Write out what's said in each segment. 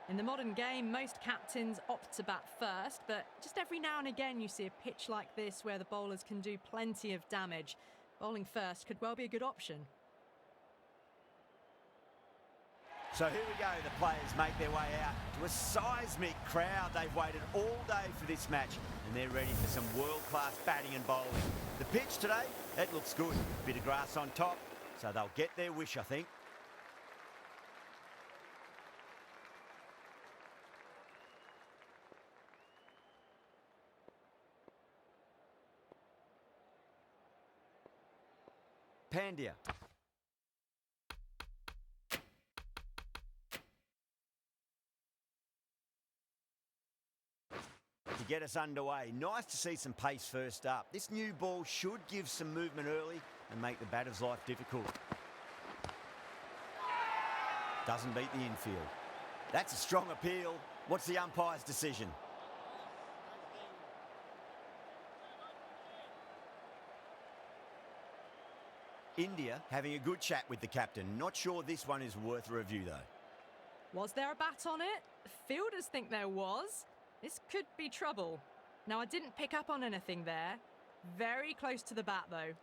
In the modern game, most captains opt to bat first, but just every now and again you see a pitch like this where the bowlers can do plenty of damage. Bowling first could well be a good option. So here we go, the players make their way out to a seismic crowd. They've waited all day for this match and they're ready for some world-class batting and bowling. The pitch today, it looks good. Bit of grass on top, so they'll get their wish, I think. Pandya. To get us underway, nice to see some pace first up. This new ball should give some movement early and make the batter's life difficult. Doesn't beat the infield. That's a strong appeal. What's the umpire's decision? India having a good chat with the captain. Not sure this one is worth a review though. Was there a bat on it? Fielders think there was. This could be trouble. Now, I didn't pick up on anything there. Very close to the bat though.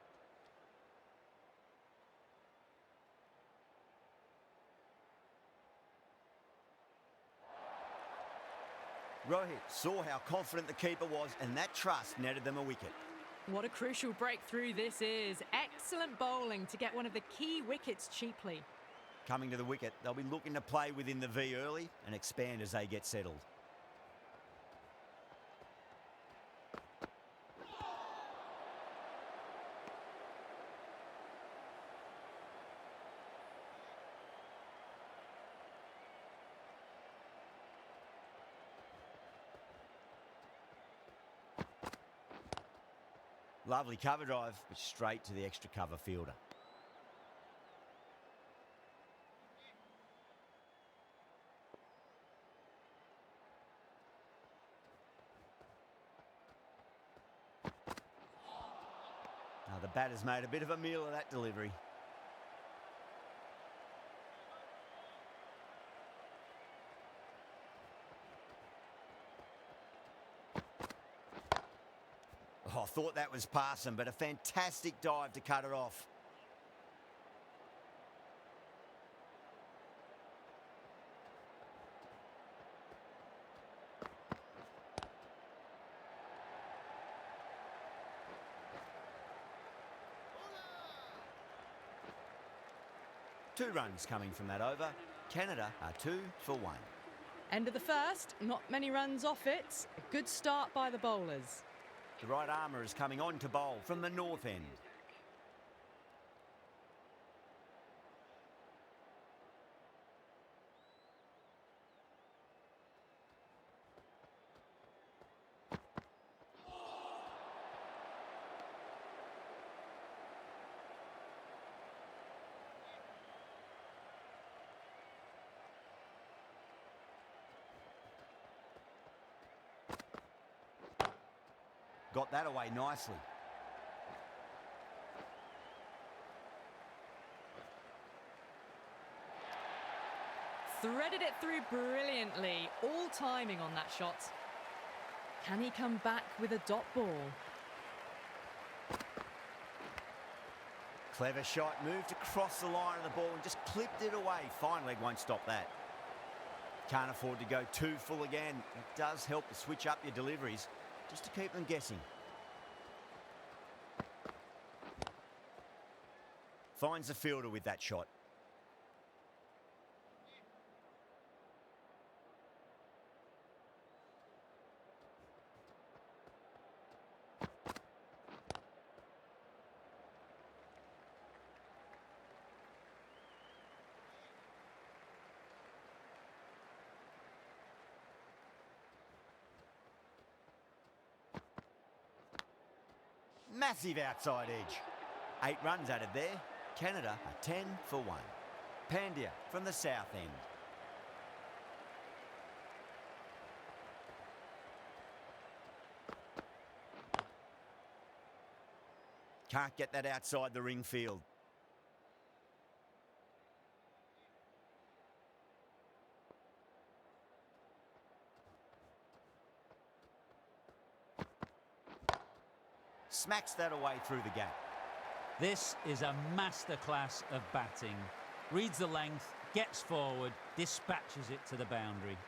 Rohit saw how confident the keeper was and that trust netted them a wicket. What a crucial breakthrough this is. Excellent bowling to get one of the key wickets cheaply. Coming to the wicket, they'll be looking to play within the V early and expand as they get settled. Lovely cover drive, but straight to the extra cover fielder. Now the batter's made a bit of a meal of that delivery. Oh, I thought that was passing, but a fantastic dive to cut it off. Two runs coming from that over. Canada are 2 for 1. End of the first, not many runs off it. A good start by the bowlers. The right armour is coming on to bowl from the north end. Got that away nicely. Threaded it through brilliantly. All timing on that shot. Can he come back with a dot ball? Clever shot, moved across the line of the ball and just clipped it away. Fine leg won't stop that. Can't afford to go too full again. It does help to switch up your deliveries, just to keep them guessing. Finds the fielder with that shot. Massive outside edge. 8 runs added there. Canada are 10 for 1. Pandya from the south end. Can't get that outside the ring field. smacks that away through the gap. This is a masterclass of batting. Reads the length, gets forward, dispatches it to the boundary.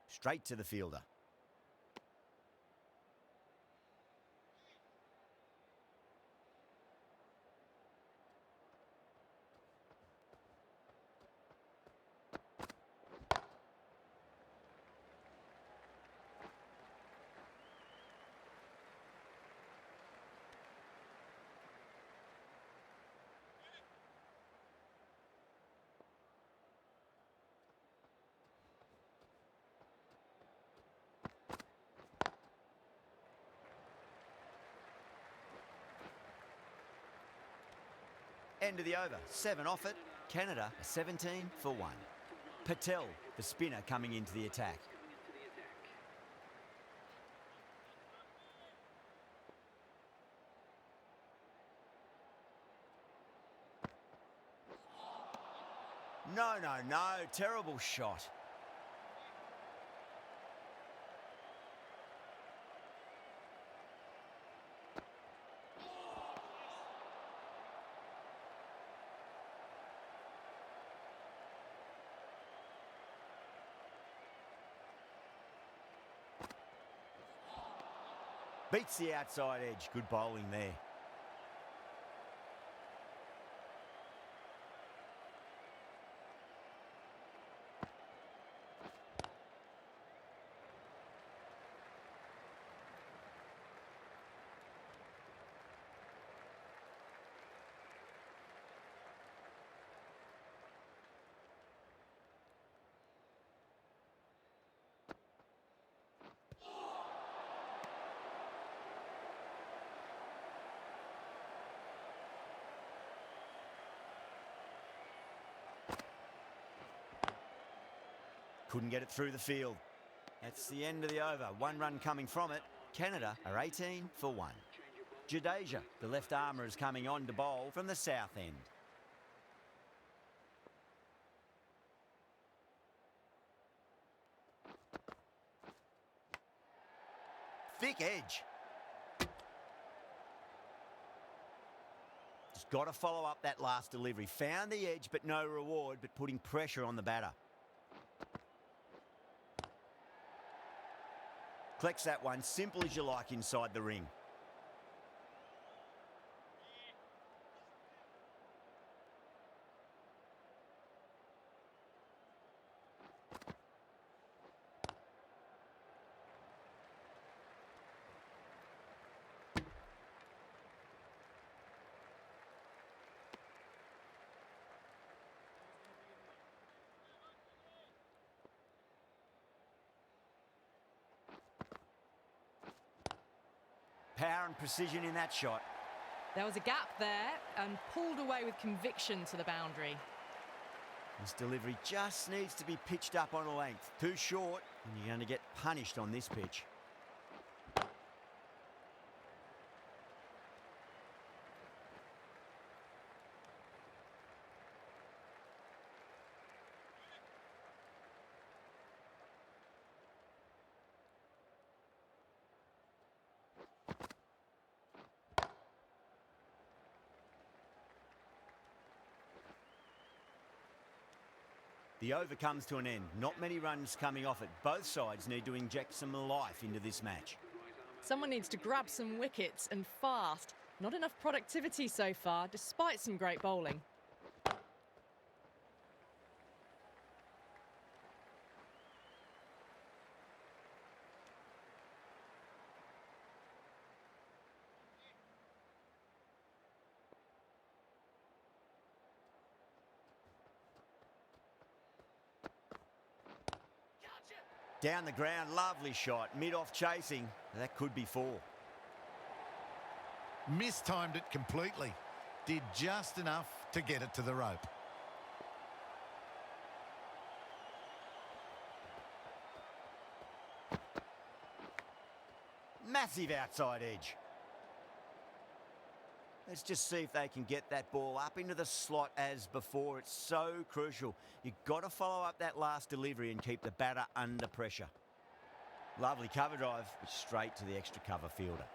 Straight to the fielder. End of the over, 7 off it. Canada, a 17 for 1. Patel, the spinner, coming into the attack. No, terrible shot. Beats the outside edge. Good bowling there. Couldn't get it through the field. That's the end of the over. 1 run coming from it. Canada are 18 for 1. Jadeja, the left armour, is coming on to bowl from the south end. Thick edge. Just got to follow up that last delivery. Found the edge, but no reward, but putting pressure on the batter. Collects that one, simple as you like, inside the ring. Power and precision in that shot. There was a gap there and pulled away with conviction to the boundary. This delivery just needs to be pitched up on a length. Too short, and you're going to get punished on this pitch. The over comes to an end. Not many runs coming off it. Both sides need to inject some life into this match. Someone needs to grab some wickets and fast. Not enough productivity so far, despite some great bowling. Down the ground, lovely shot. Mid-off chasing. That could be 4. Mistimed it completely. Did just enough to get it to the rope. Massive outside edge. Let's just see if they can get that ball up into the slot as before. It's so crucial. You've got to follow up that last delivery and keep the batter under pressure. Lovely cover drive, but straight to the extra cover fielder.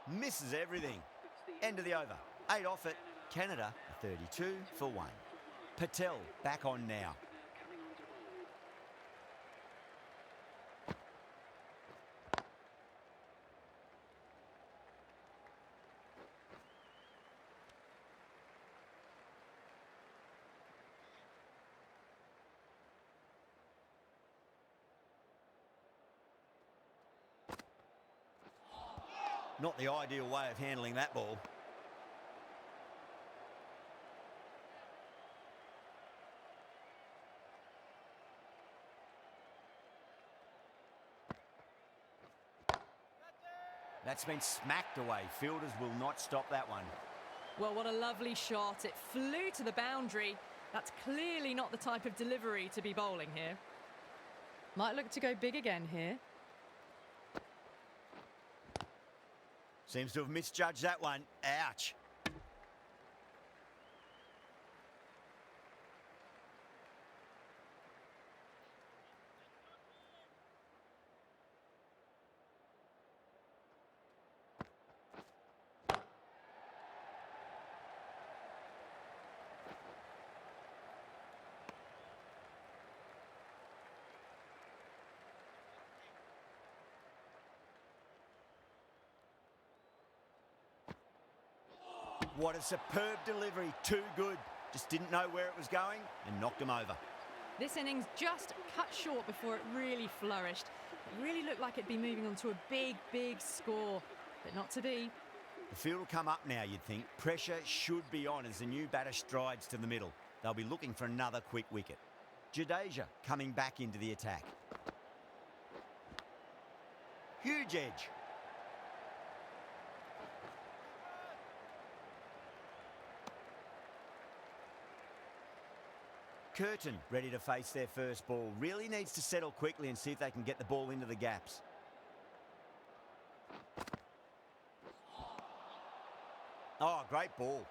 Misses everything. End of the over. 8 off it. Canada, 32 for 1. Patel back on now. Not the ideal way of handling that ball. That's been smacked away. Fielders will not stop that one. Well, what a lovely shot. It flew to the boundary. That's clearly not the type of delivery to be bowling here. Might look to go big again here. Seems to have misjudged that one. Ouch. What a superb delivery. Too good. Just didn't know where it was going and knocked him over. This innings just cut short before it really flourished. It really looked like it'd be moving on to a big, big score, but not to be. The field will come up now, you'd think. Pressure should be on as the new batter strides to the middle. They'll be looking for another quick wicket. Jadeja coming back into the attack. Huge edge. Curtin ready to face their first ball. Really needs to settle quickly and see if they can get the ball into the gaps. Oh, great ball.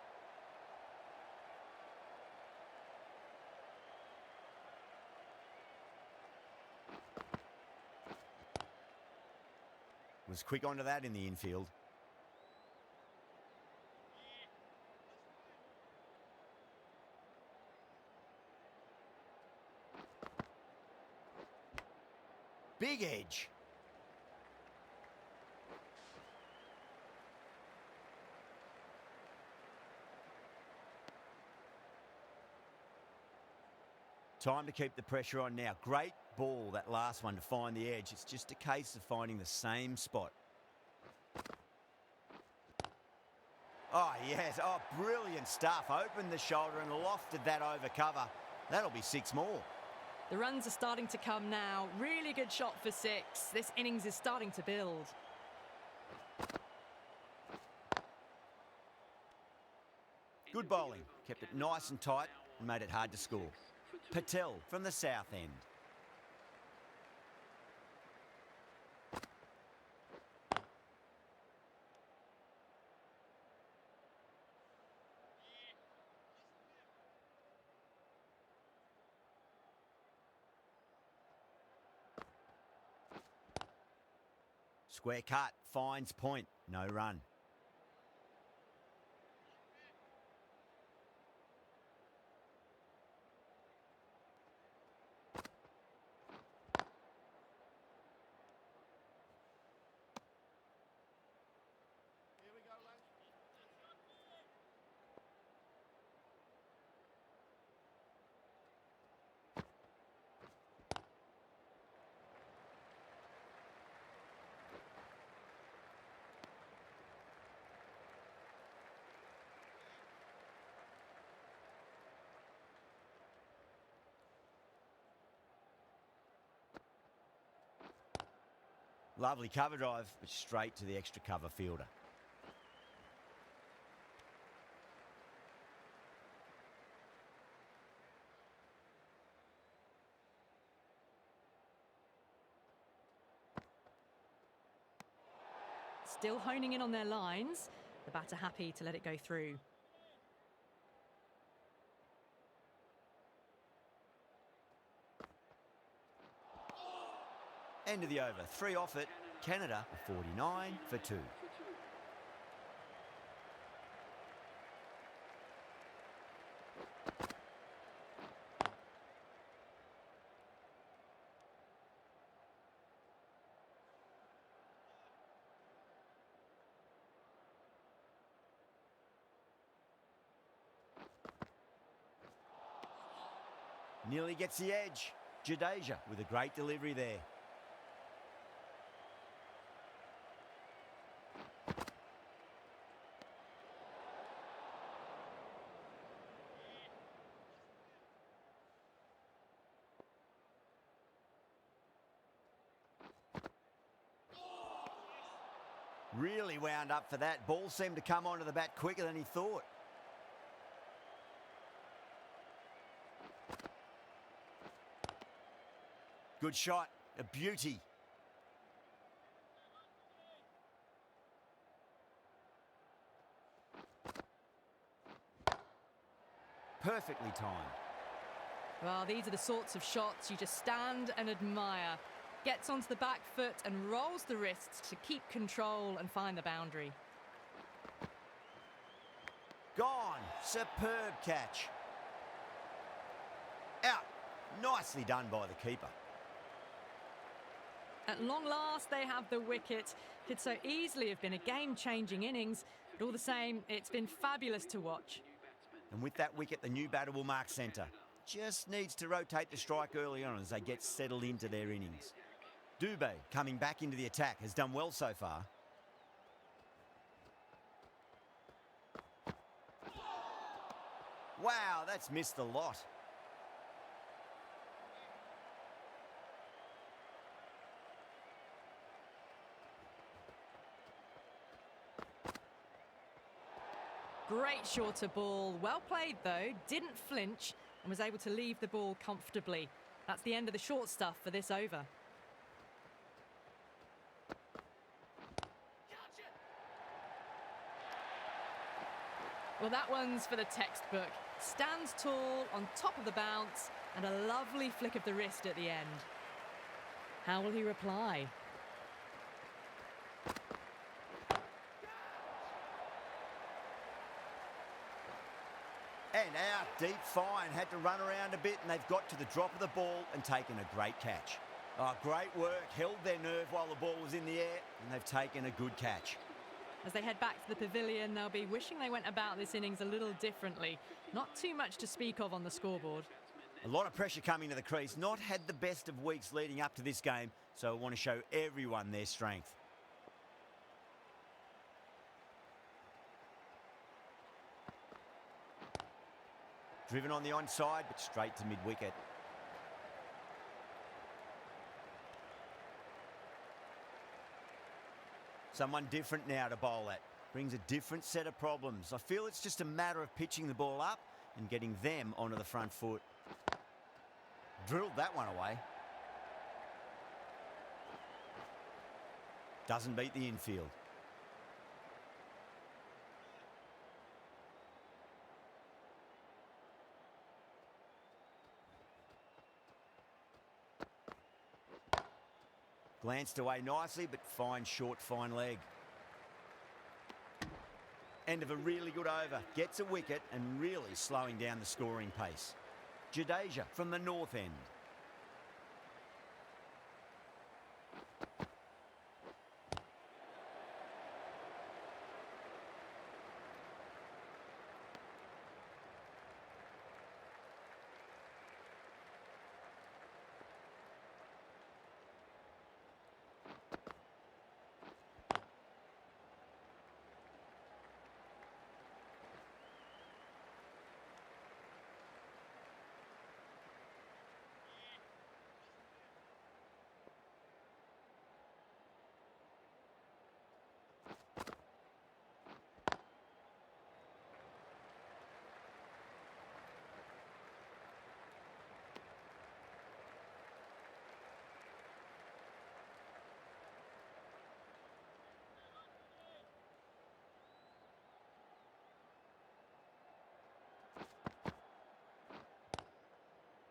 Was quick onto that in the infield. Big edge. Time to keep the pressure on now. Great ball, that last one, to find the edge. It's just a case of finding the same spot. Oh, yes. Oh, brilliant stuff. Opened the shoulder and lofted that over cover. That'll be 6 more. The runs are starting to come now. Really good shot for 6. This innings is starting to build. Good bowling. Kept it nice and tight and made it hard to score. Patel from the south end. Square cut, finds point, no run. Lovely cover drive, but straight to the extra cover fielder. Still honing in on their lines. The batter happy to let it go through. End of the over. 3 off it. Canada 49 for 2. Nearly gets the edge. Jadeja with a great delivery there. Really wound up for that. Ball seemed to come onto the bat quicker than he thought. Good shot, a beauty. Perfectly timed. Well, these are the sorts of shots you just stand and admire. Gets onto the back foot and rolls the wrists to keep control and find the boundary. Gone. Superb catch. Out. Nicely done by the keeper. At long last, they have the wicket. Could so easily have been a game-changing innings, but all the same, it's been fabulous to watch. And with that wicket, the new batter will mark centre. Just needs to rotate the strike early on as they get settled into their innings. Dubé, coming back into the attack, has done well so far. Wow, that's missed a lot. Great shorter ball. Well played, though. Didn't flinch and was able to leave the ball comfortably. That's the end of the short stuff for this over. Well, that one's for the textbook. Stands tall, on top of the bounce, and a lovely flick of the wrist at the end. How will he reply? And out, deep fine. Had to run around a bit, and they've got to the drop of the ball and taken a great catch. Oh, great work. Held their nerve while the ball was in the air, and they've taken a good catch. As they head back to the pavilion, they'll be wishing they went about this innings a little differently. Not too much to speak of on the scoreboard. A lot of pressure coming to the crease. Not had the best of weeks leading up to this game, so I want to show everyone their strength. Driven on the onside, but straight to mid-wicket. Someone different now to bowl at. Brings a different set of problems. I feel it's just a matter of pitching the ball up and getting them onto the front foot. Drilled that one away. Doesn't beat the infield. Glanced away nicely, but fine short, fine leg. End of a really good over. Gets a wicket and really slowing down the scoring pace. Jadeja from the north end.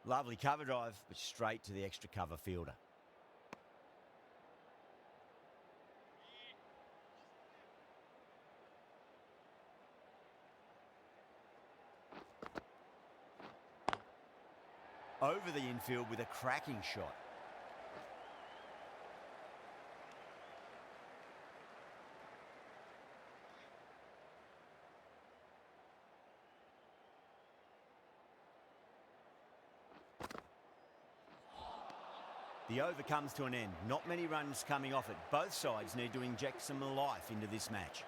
Lovely cover drive, but straight to the extra cover fielder. Over the infield with a cracking shot. The over comes to an end. Not many runs coming off it. Both sides need to inject some life into this match.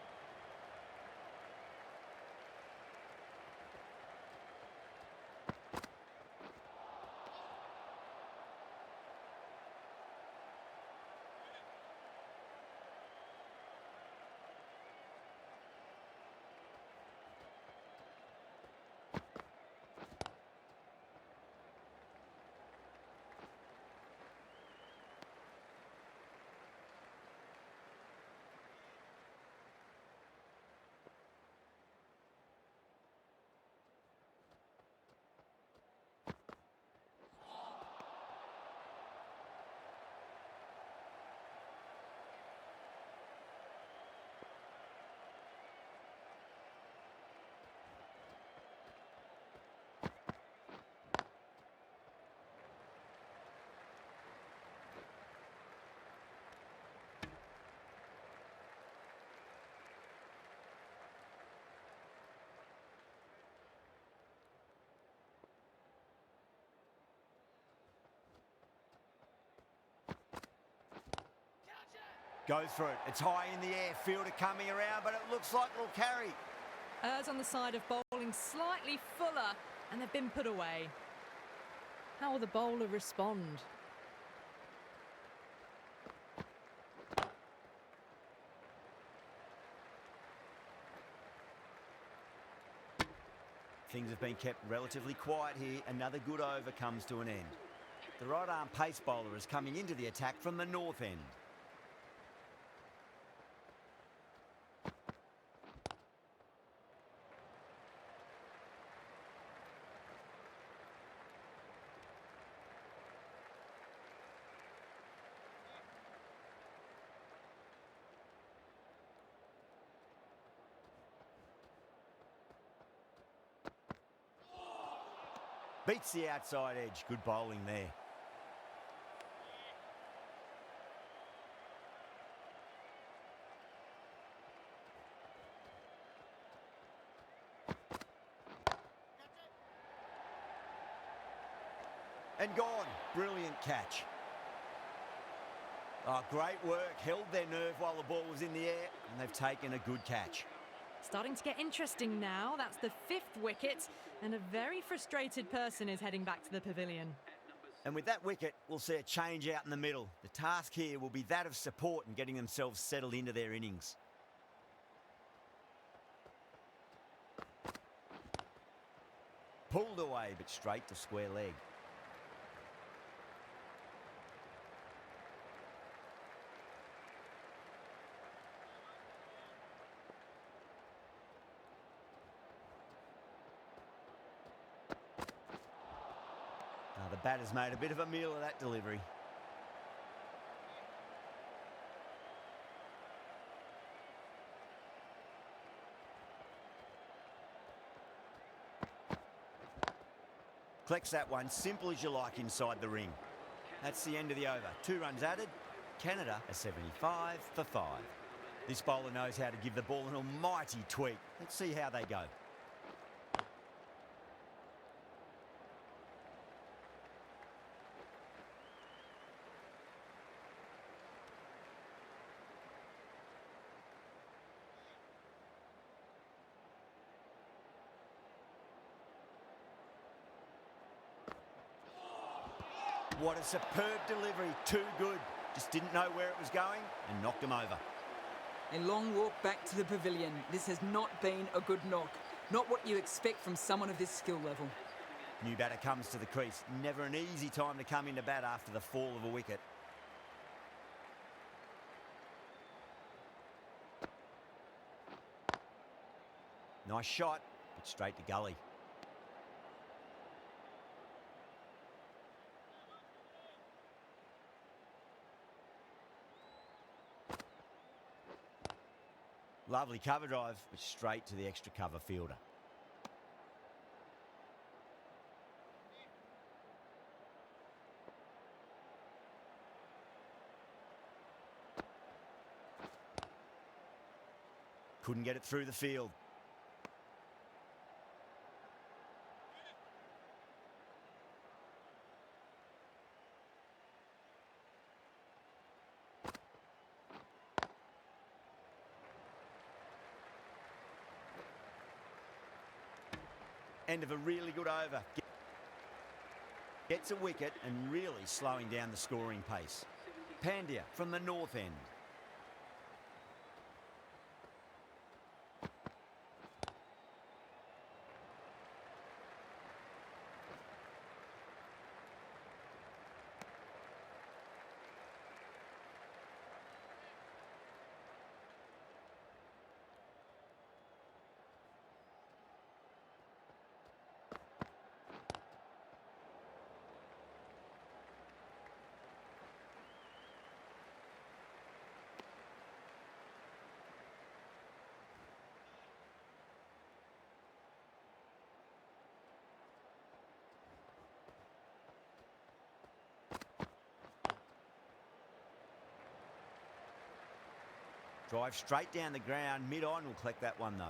Goes for it. It's high in the air. Fielder coming around, but it looks like it'll carry. Errs on the side of bowling slightly fuller, and they've been put away. How will the bowler respond? Things have been kept relatively quiet here. Another good over comes to an end. The right arm pace bowler is coming into the attack from the north end. Beats the outside edge. Good bowling there. And gone. Brilliant catch. Oh, great work. Held their nerve while the ball was in the air, and they've taken a good catch. Starting to get interesting now. That's the 5th wicket, and a very frustrated person is heading back to the pavilion. And with that wicket, we'll see a change out in the middle. The task here will be that of support and getting themselves settled into their innings. Pulled away, but straight to square leg. Now the batter's made a bit of a meal of that delivery. Collects that one, simple as you like inside the ring. That's the end of the over. 2 runs added. Canada are 75 for 5. This bowler knows how to give the ball an almighty tweak. Let's see how they go. What a superb delivery, too good. Just didn't know where it was going and knocked him over. A long walk back to the pavilion. This has not been a good knock. Not what you expect from someone of this skill level. New batter comes to the crease. Never an easy time to come into bat after the fall of a wicket. Nice shot, but straight to gully. Lovely cover drive, but straight to the extra cover fielder. Couldn't get it through the field. End of a really good over. Gets a wicket and really slowing down the scoring pace. Pandya from the north end. Drive straight down the ground. Mid-on will collect that one though.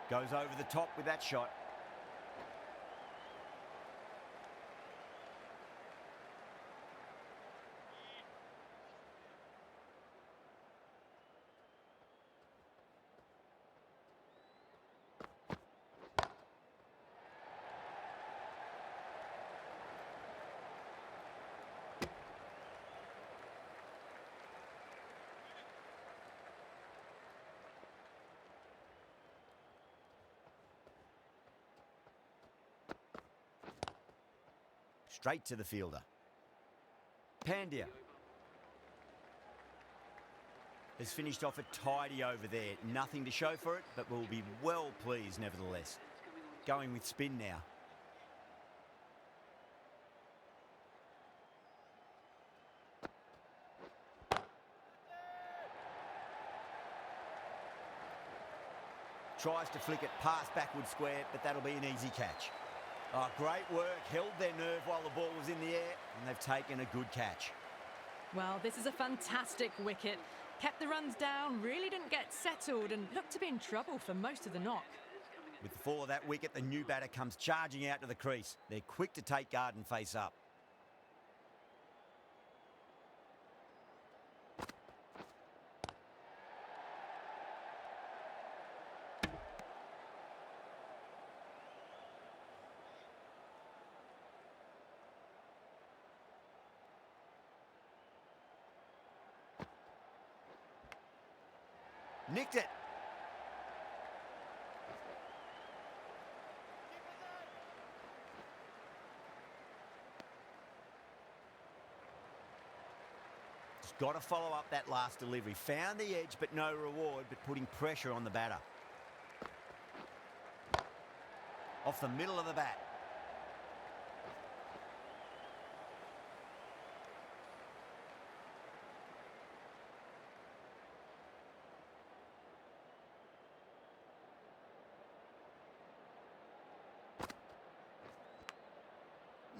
Goes over the top with that shot. Straight to the fielder. Pandya has finished off a tidy over there. Nothing to show for it, but will be well pleased nevertheless. Going with spin now. Tries to flick it past backward square, but that'll be an easy catch. Oh, great work. Held their nerve while the ball was in the air, and they've taken a good catch. Well, this is a fantastic wicket. Kept the runs down, really didn't get settled, and looked to be in trouble for most of the knock. With the fall of that wicket, the new batter comes charging out to the crease. They're quick to take guard and face up. Nicked it. Just got to follow up that last delivery. Found the edge, but no reward, but putting pressure on the batter. Off the middle of the bat.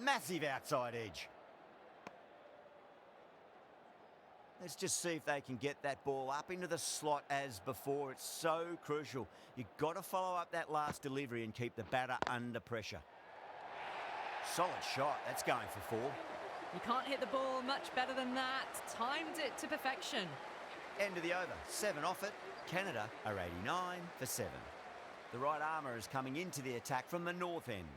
Massive outside edge. Let's just see if they can get that ball up into the slot as before. It's so crucial. You've got to follow up that last delivery and keep the batter under pressure. Solid shot. That's going for 4. You can't hit the ball much better than that. Timed it to perfection. End of the over. 7 off it. Canada are 89 for 7. The right armour is coming into the attack from the north end.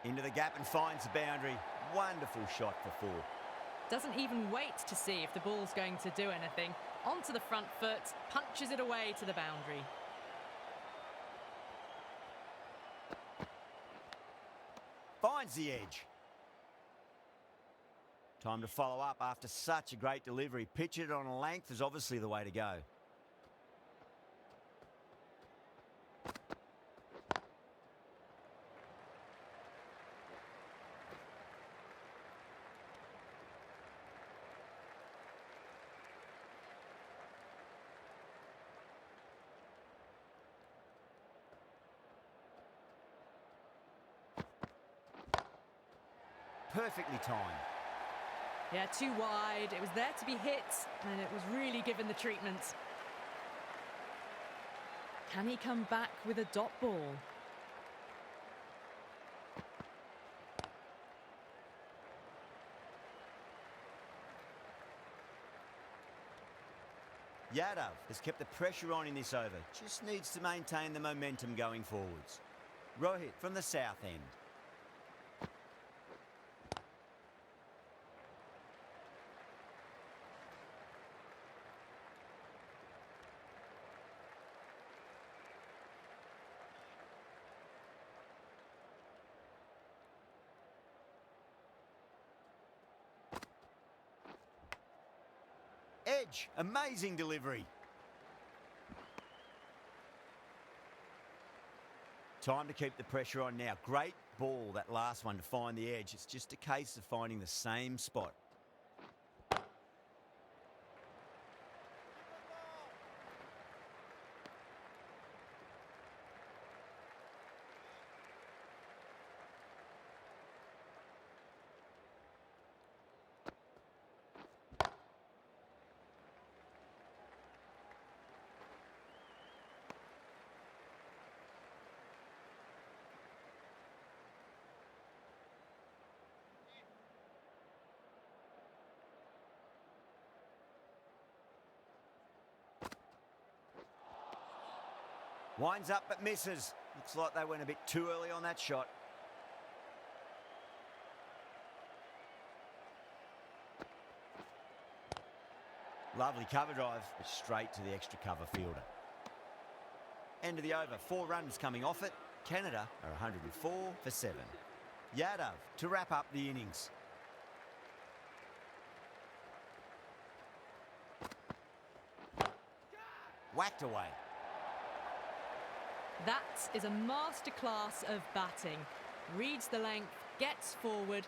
Into the gap and finds the boundary. Wonderful shot for 4. Doesn't even wait to see if the ball's going to do anything. Onto the front foot, punches it away to the boundary. Finds the edge. Time to follow up after such a great delivery. Pitch it on a length is obviously the way to go. Perfectly timed. Yeah, too wide. It was there to be hit, and it was really given the treatment. Can he come back with a dot ball? Yadav has kept the pressure on in this over. Just needs to maintain the momentum going forwards. Rohit from the south end. Edge, amazing delivery. Time to keep the pressure on now. Great ball, that last one, to find the edge. It's just a case of finding the same spot. Winds up but misses. Looks like they went a bit too early on that shot. Lovely cover drive, but straight to the extra cover fielder. End of the over, 4 runs coming off it. Canada are 104 for 7. Yadav to wrap up the innings. Whacked away. That is a masterclass of batting. Reads the length, gets forward.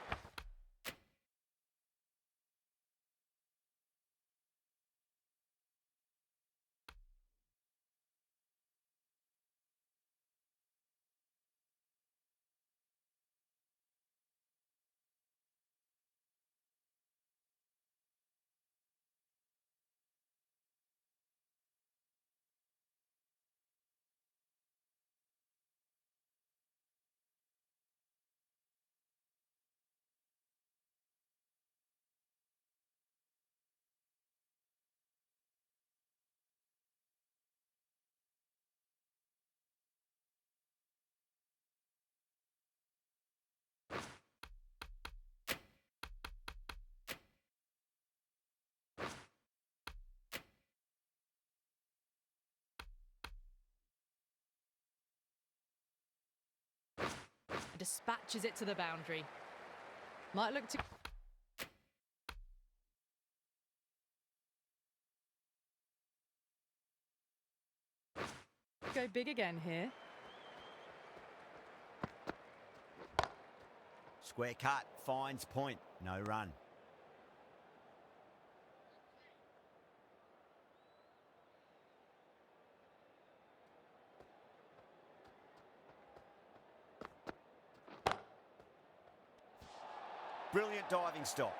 Dispatches it to the boundary. Might look to... go big again here. Square cut, finds point, no run. Brilliant diving stop.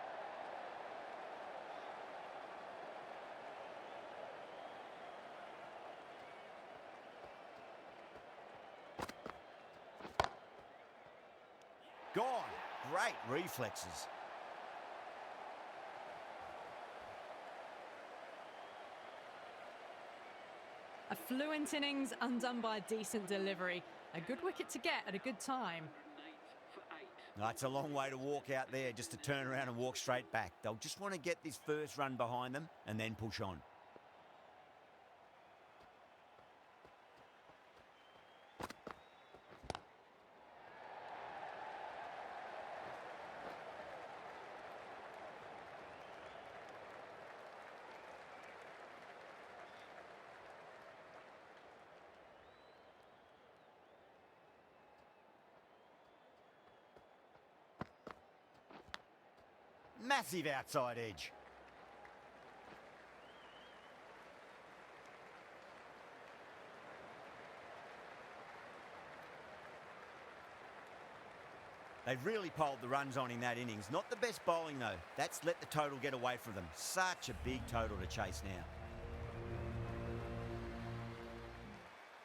Gone. Great reflexes. A fluent innings undone by a decent delivery. A good wicket to get at a good time. 8 for 8. No, it's a long way to walk out there just to turn around and walk straight back. They'll just want to get this first run behind them and then push on. Massive outside edge. They've really polled the runs on in that innings. Not the best bowling though. That's let the total get away from them. Such a big total to chase now.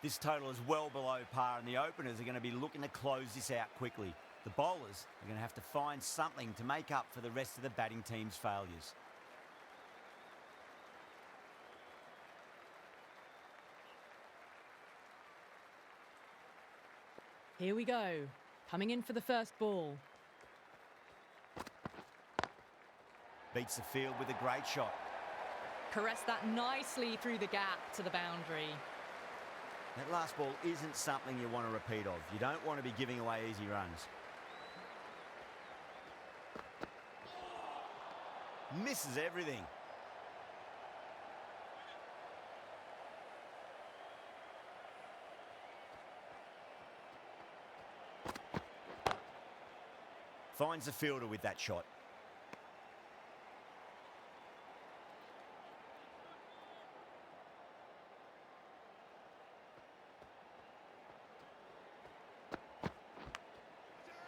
This total is well below par and the openers are going to be looking to close this out quickly. The bowlers are going to have to find something to make up for the rest of the batting team's failures. Here we go. Coming in for the first ball. Beats the field with a great shot. Caressed that nicely through the gap to the boundary. That last ball isn't something you want to repeat of. You don't want to be giving away easy runs. Misses everything. Finds the fielder with that shot.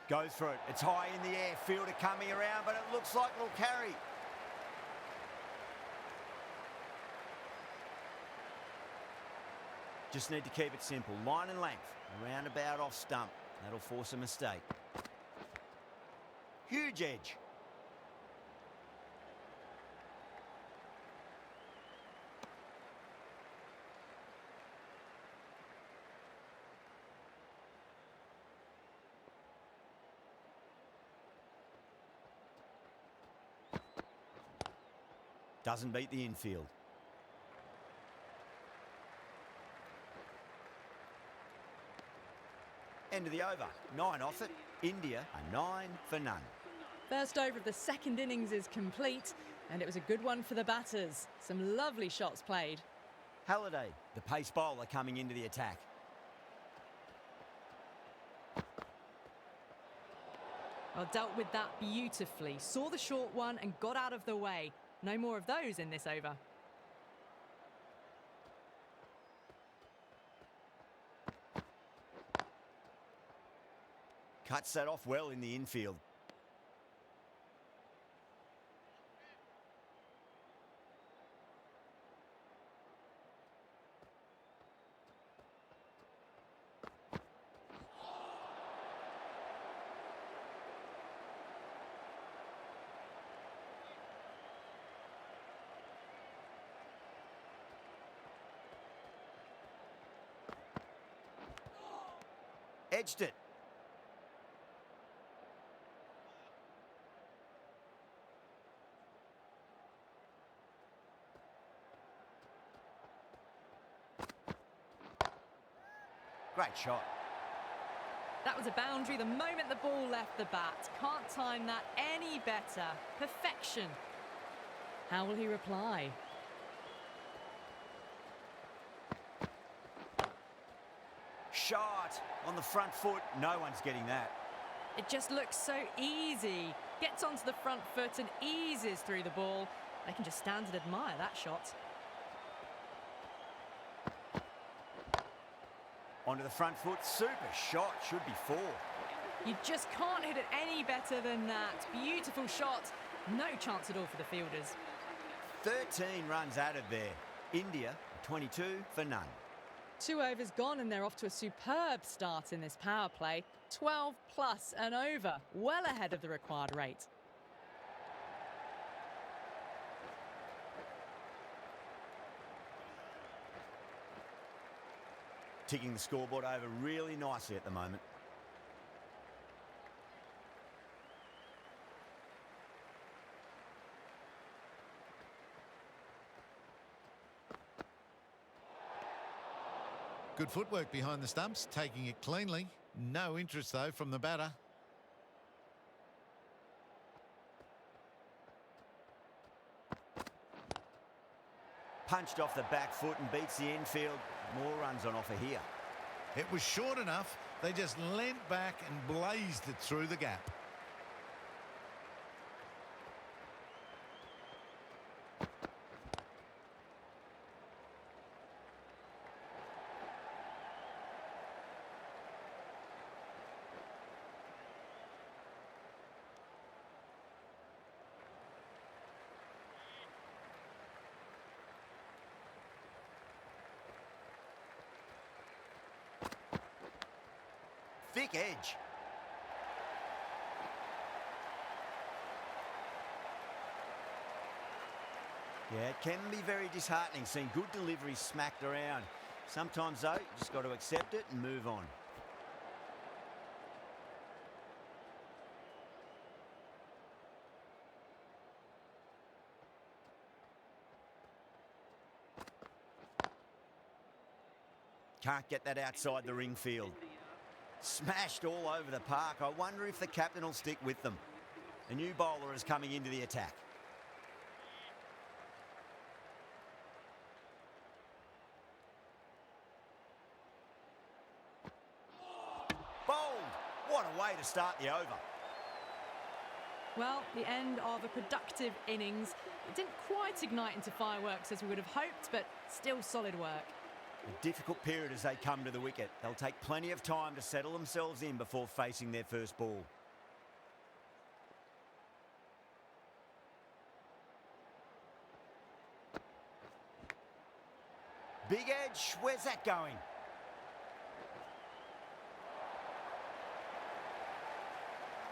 Goes for it. It's high in the air. Fielder coming around, but it looks like it'll carry. Just need to keep it simple. Line and length. Around about off stump. That'll force a mistake. Huge edge. Doesn't beat the infield. End of the over. 9 off it. India are 9 for none. First over of the second innings is complete, and it was a good one for the batters. Some lovely shots played. Halliday, the pace bowler, coming into the attack. Well, dealt with that beautifully. Saw the short one and got out of the way. No more of those in this over. Cuts that off well in the infield. Edged it. Great shot. That was a boundary the moment the ball left the bat. Can't time that any better. Perfection. How will he reply? Shot on the front foot. No one's getting that. It just looks so easy. Gets onto the front foot and eases through the ball. They can just stand and admire that shot. Onto the front foot. Super shot. Should be 4. You just can't hit it any better than that. Beautiful shot. No chance at all for the fielders. 13 runs added there. India, 22 for none. 2 overs gone and they're off to a superb start in this power play. 12 plus and over. Well ahead of the required rate. Ticking the scoreboard over really nicely at the moment. Good footwork behind the stumps, taking it cleanly. No interest, though, from the batter. Punched off the back foot and beats the infield. More runs on offer here. It was short enough. They just leant back and blazed it through the gap. Thick edge. Yeah, it can be very disheartening seeing good deliveries smacked around. Sometimes, though, you just got to accept it and move on. Can't get that outside the ring field. Smashed all over the park. I wonder if the captain will stick with them. A new bowler is coming into the attack. Bowled! What a way to start the over. Well, the end of a productive innings. It didn't quite ignite into fireworks as we would have hoped, but still solid work. A difficult period as they come to the wicket. They'll take plenty of time to settle themselves in before facing their first ball. Big edge, where's that going?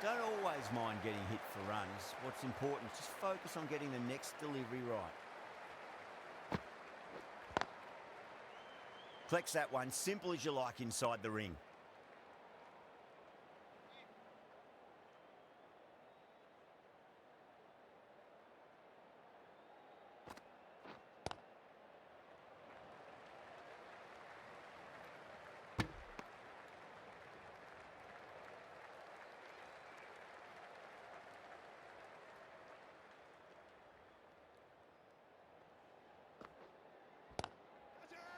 Don't always mind getting hit for runs. What's important is just focus on getting the next delivery right. Collects that one, simple as you like inside the ring.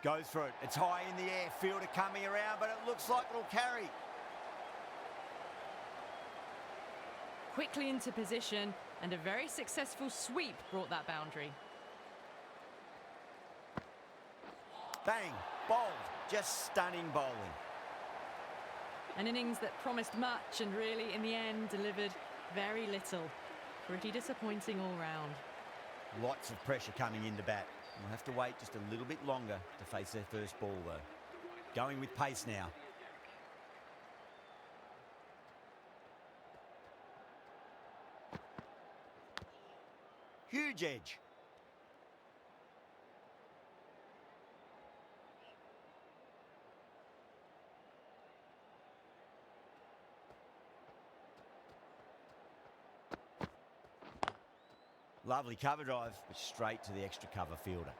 Goes for it. It's high in the air. Fielder coming around, but it looks like it'll carry. Quickly into position, and a very successful sweep brought that boundary. Bang! Bowled. Just stunning bowling. An innings that promised much and really, in the end, delivered very little. Pretty disappointing all round. Lots of pressure coming into bat. We'll have to wait just a little bit longer to face their first ball, though. Going with pace now. Huge edge. Lovely cover drive, but straight to the extra cover fielder.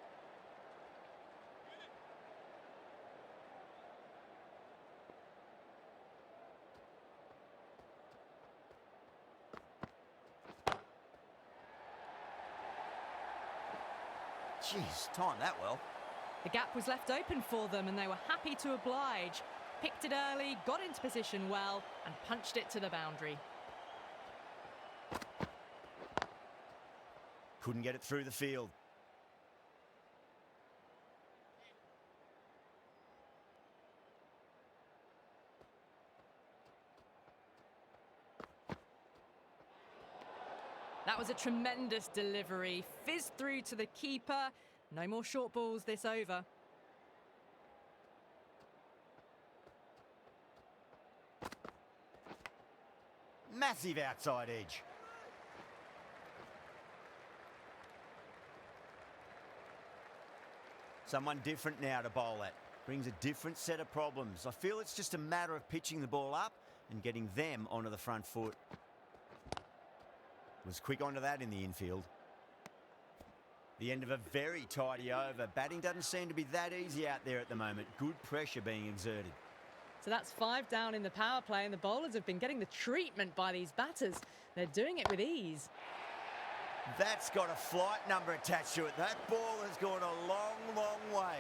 Jeez, timed that well. The gap was left open for them and they were happy to oblige. Picked it early, got into position well and punched it to the boundary. Couldn't get it through the field. That was a tremendous delivery. Fizzed through to the keeper. No more short balls this over. Massive outside edge. Someone different now to bowl at. Brings a different set of problems. I feel it's just a matter of pitching the ball up and getting them onto the front foot. Was quick onto that in the infield. The end of a very tidy over. Batting doesn't seem to be that easy out there at the moment. Good pressure being exerted. So that's 5 down in the power play, and the bowlers have been getting the treatment by these batters. They're doing it with ease. That's got a flight number attached to it. That ball has gone a long, long way.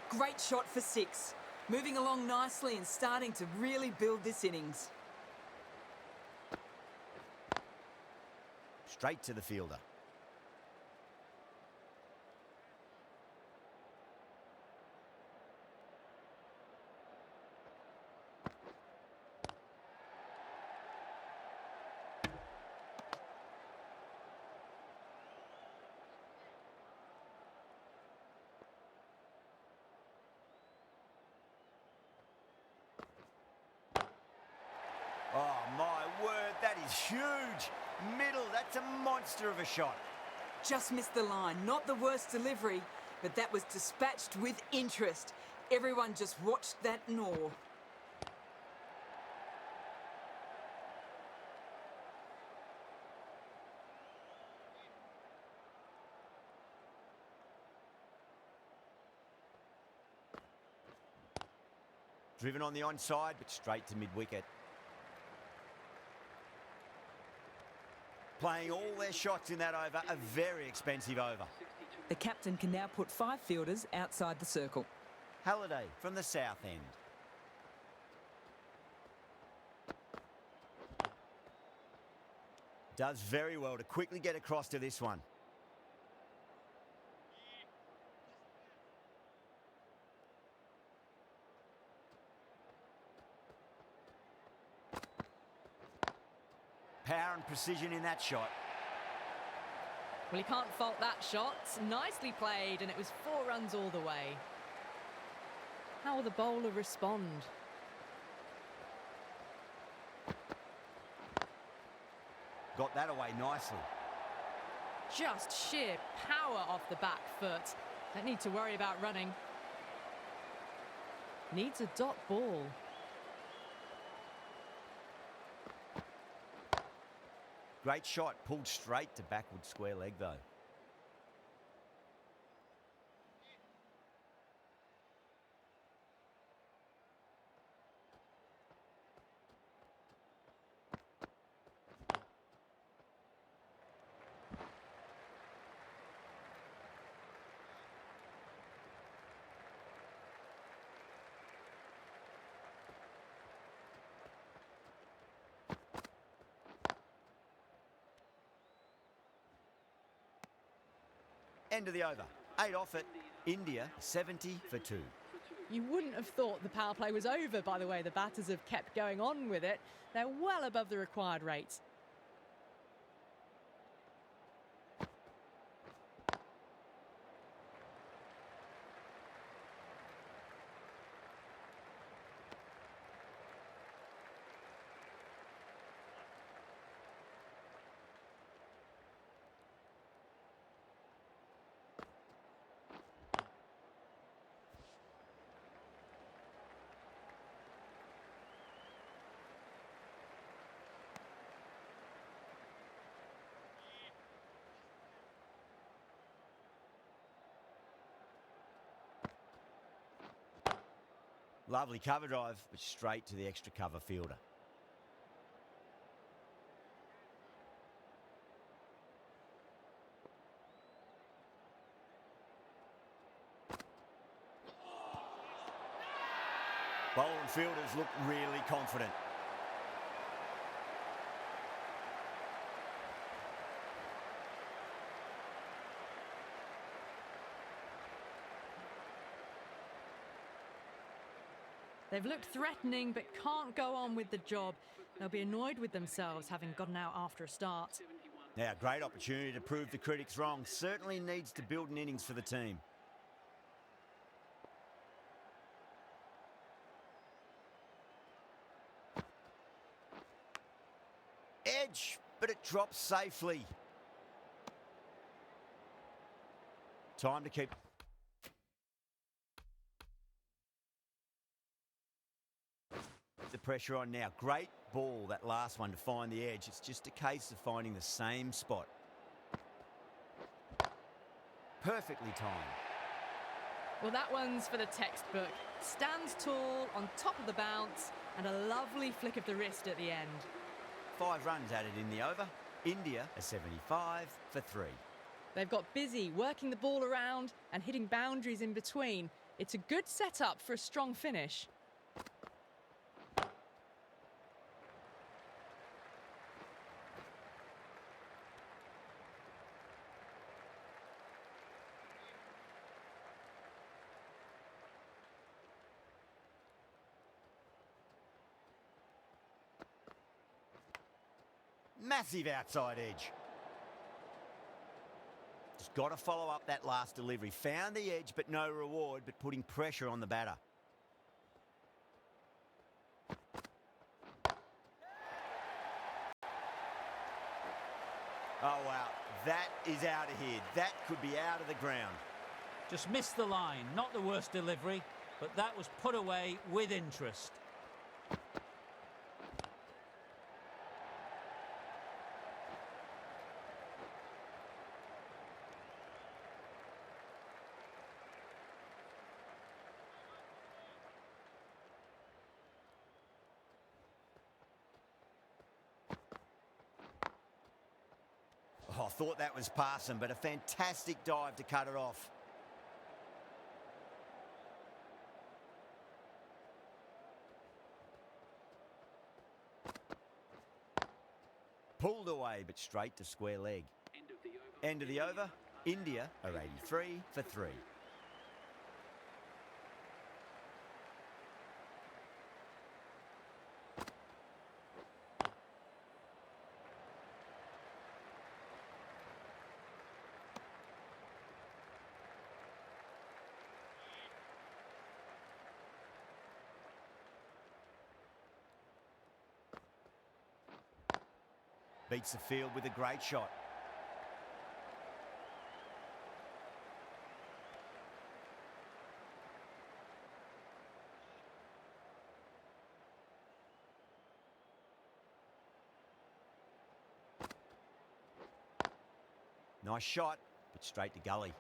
Great shot for 6. Moving along nicely and starting to really build this innings. Straight to the fielder. Oh, my word, that is huge. Middle, that's a monster of a shot. Just missed the line. Not the worst delivery, but that was dispatched with interest. Everyone just watched that in awe. Driven on the onside, but straight to mid-wicket. Playing all their shots in that over, a very expensive over. The captain can now put 5 fielders outside the circle. Halliday from the south end. Does very well to quickly get across to this one. Power and precision in that shot. Well, he can't fault that shot. Nicely played, and it was 4 runs all the way. How will the bowler respond? Got that away nicely. Just sheer power off the back foot. Don't need to worry about running. Needs a dot ball. Great shot, pulled straight to backward square leg though. End of the over. 8 off it. India 70 for 2. You wouldn't have thought the power play was over by the way the batters have kept going on with it. They're well above the required rate. Lovely cover drive, but straight to the extra cover fielder. Bowler and fielders look really confident. They've looked threatening but can't go on with the job. They'll be annoyed with themselves having gotten out after a start. Now, great opportunity to prove the critics wrong. Certainly needs to build an innings for the team. Edge, but it drops safely. Time to keep... the pressure on now. Great ball, that last one, to find the edge. It's just a case of finding the same spot. Perfectly timed. Well, that one's for the textbook. Stands tall on top of the bounce and a lovely flick of the wrist at the end. 5 runs added in the over. India a 75 for 3. They've got busy working the ball around and hitting boundaries in between. It's a good setup for a strong finish. Massive outside edge. Just got to follow up that last delivery. Found the edge, but no reward, but putting pressure on the batter. Oh, wow. That is out of here. That could be out of the ground. Just missed the line. Not the worst delivery, but that was put away with interest. Oh, I thought that was passing, but a fantastic dive to cut it off. Pulled away, but straight to square leg. End of the over. India are 83 for 3. Beats the field with a great shot. Nice shot, but straight to gully.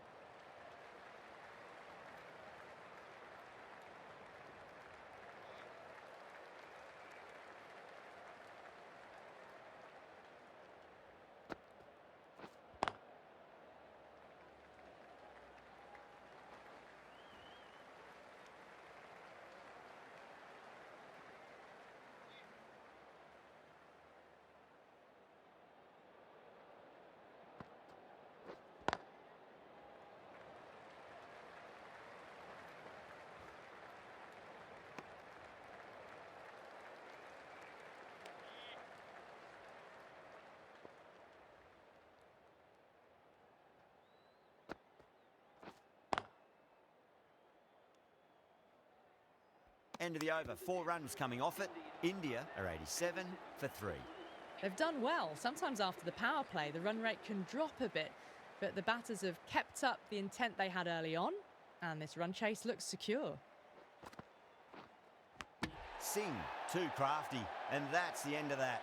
End of the over. 4 runs coming off it. India are 87 for 3. They've done well. Sometimes after the power play, the run rate can drop a bit, but the batters have kept up the intent they had early on, and this run chase looks secure. Singh, too crafty, and that's the end of that.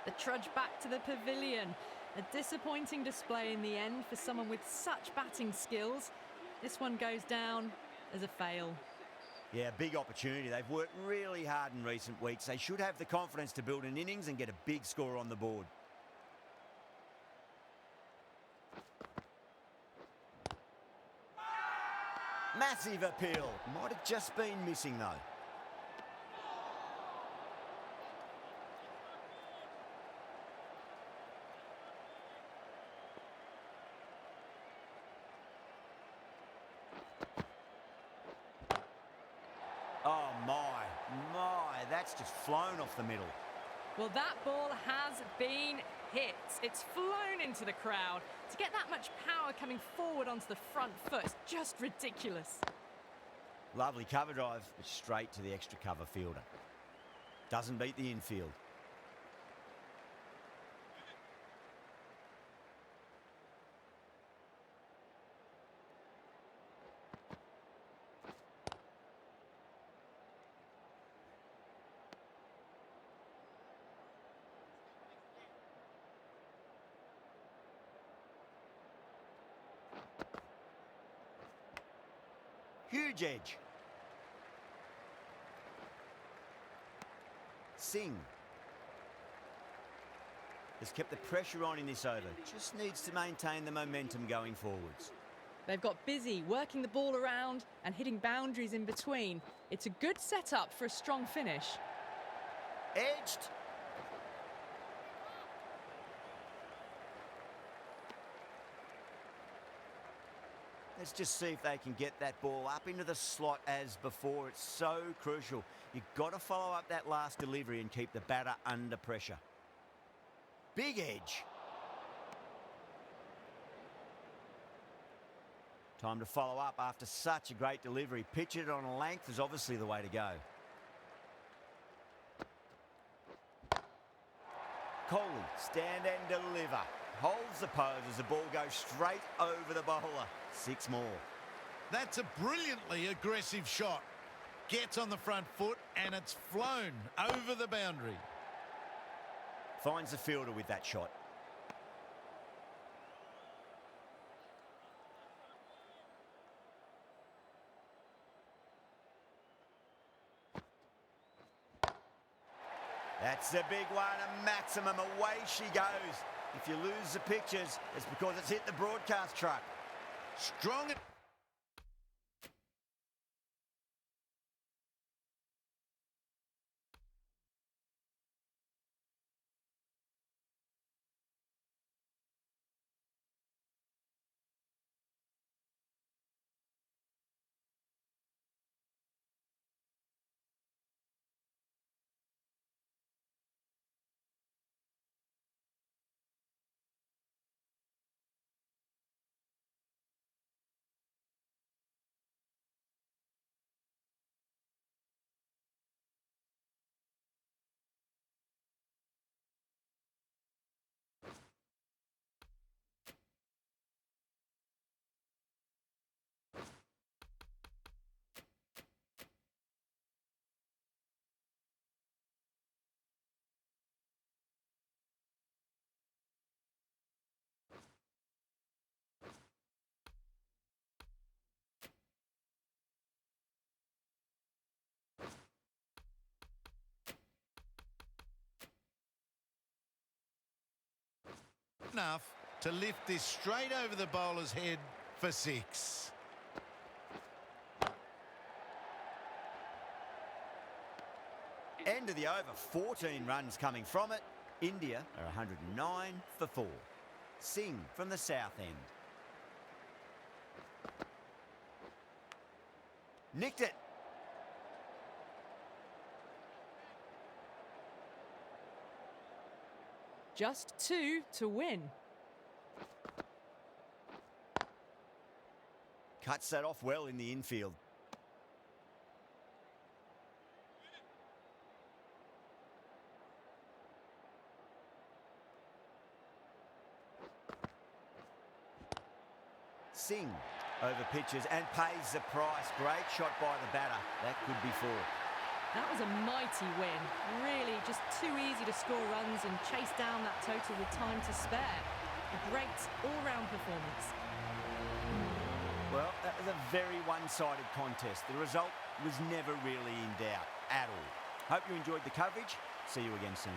The trudge back to the pavilion. A disappointing display in the end for someone with such batting skills. This one goes down as a fail. Yeah, big opportunity. They've worked really hard in recent weeks. They should have the confidence to build an innings and get a big score on the board. Massive appeal. Might have just been missing though. Oh my, that's just flown off the middle. Well, that ball has been hit. It's flown into the crowd. To get that much power coming forward onto the front foot is just ridiculous. Lovely cover drive, but straight to the extra cover fielder. Doesn't beat the infield. Huge edge. Singh has kept the pressure on in this over. Just needs to maintain the momentum going forwards. They've got busy working the ball around and hitting boundaries in between. It's a good setup for a strong finish. Edged. Let's just see if they can get that ball up into the slot as before. It's so crucial. You've got to follow up that last delivery and keep the batter under pressure. Big edge. Time to follow up after such a great delivery. Pitch it on a length is obviously the way to go. Kohli, stand and deliver. Holds the pose as the ball goes straight over the bowler. 6 more. That's a brilliantly aggressive shot. Gets on the front foot and it's flown over the boundary. Finds the fielder with that shot. That's a big one, a maximum. Away she goes. If you lose the pictures, it's because it's hit the broadcast truck. Strong. Enough to lift this straight over the bowler's head for 6. End of the over, 14 runs coming from it. India are 109 for 4. Singh from the south end. Nicked it. Just 2 to win. Cuts that off well in the infield. Singh over pitches and pays the price. Great shot by the batter. That could be 4. That was a mighty win. Really just too easy to score runs and chase down that total with time to spare. A great all-round performance. Well, that was a very one-sided contest. The result was never really in doubt at all. Hope you enjoyed the coverage. See you again soon.